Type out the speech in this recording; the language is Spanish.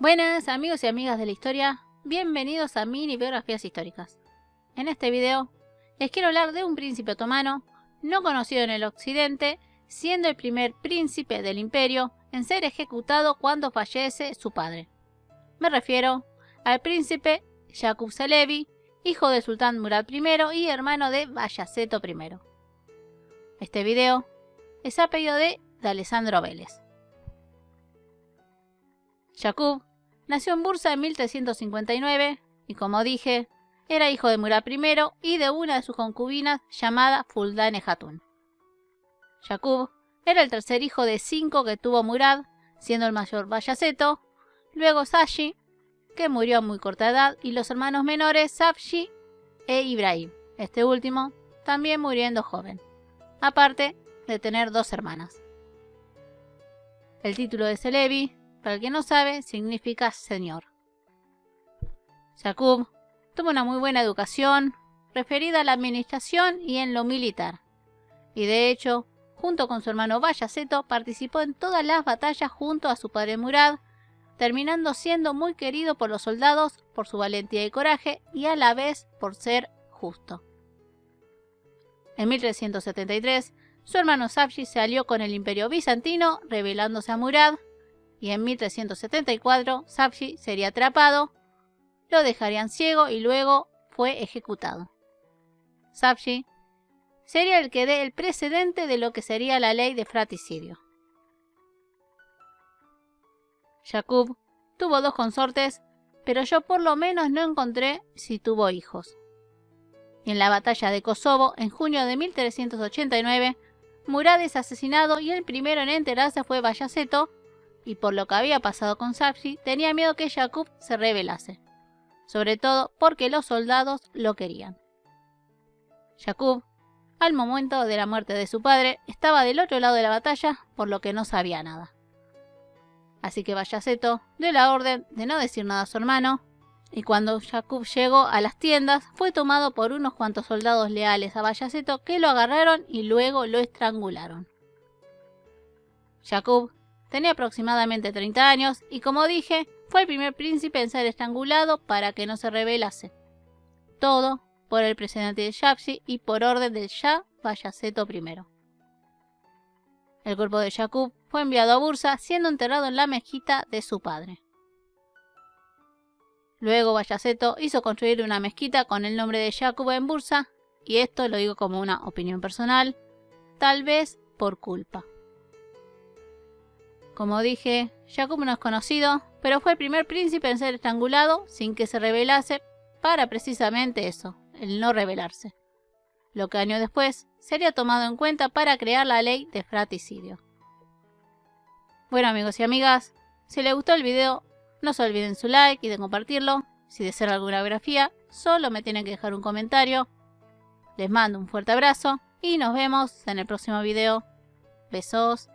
Buenas amigos y amigas de la historia, bienvenidos a Mini Biografías Históricas. En este video les quiero hablar de un príncipe otomano no conocido en el occidente, siendo el primer príncipe del imperio en ser ejecutado cuando fallece su padre. Me refiero al príncipe Yaqub Çelebi, hijo del sultán Murad I y hermano de Bayaceto I. Este video es a pedido de Alessandro Vélez. Yaqub nació en Bursa en 1359 y, como dije, era hijo de Murad I y de una de sus concubinas llamada Fuldane Hatun. Yaqub era el tercer hijo de 5 que tuvo Murad, siendo el mayor Bayaceto, luego Sashi, que murió a muy corta edad, y los hermanos menores Safshi e Ibrahim, este último también muriendo joven, aparte de tener 2 hermanas. El título de Çelebi, para el que no sabe, significa señor. Yaqub tuvo una muy buena educación referida a la administración y en lo militar, y de hecho, junto con su hermano Bayaceto, participó en todas las batallas junto a su padre Murad, terminando siendo muy querido por los soldados por su valentía y coraje y a la vez por ser justo. En 1373, su hermano Safshi se alió con el imperio bizantino, rebelándose a Murad, y en 1374 Safshi sería atrapado, lo dejarían ciego y luego fue ejecutado. Safshi sería el que dé el precedente de lo que sería la ley de fratricidio. Yaqub tuvo 2 consortes, pero yo por lo menos no encontré si tuvo hijos. Y en la batalla de Kosovo, en junio de 1389, Murad es asesinado y el primero en enterarse fue Bayaceto, y por lo que había pasado con Safshi, tenía miedo que Yaqub se rebelase, sobre todo porque los soldados lo querían. Yaqub, al momento de la muerte de su padre, estaba del otro lado de la batalla, por lo que no sabía nada. Así que Bayaceto dio la orden de no decir nada a su hermano, y cuando Yaqub llegó a las tiendas, fue tomado por unos cuantos soldados leales a Bayaceto que lo agarraron y luego lo estrangularon. Yaqub tenía aproximadamente 30 años y, como dije, fue el primer príncipe en ser estrangulado para que no se rebelase. Todo por el precedente de Safshi y por orden del Shah Bayaceto I. El cuerpo de Yaqub fue enviado a Bursa, siendo enterrado en la mezquita de su padre. Luego Bayaceto hizo construir una mezquita con el nombre de Yaqub en Bursa, y esto lo digo como una opinión personal, tal vez por culpa. Como dije, Yaqub no es conocido, pero fue el primer príncipe en ser estrangulado sin que se rebelase para precisamente eso, el no rebelarse. Lo que años después sería tomado en cuenta para crear la ley de fratricidio. Bueno amigos y amigas, si les gustó el video, no se olviden su like y de compartirlo. Si desean alguna biografía, solo me tienen que dejar un comentario. Les mando un fuerte abrazo y nos vemos en el próximo video. Besos.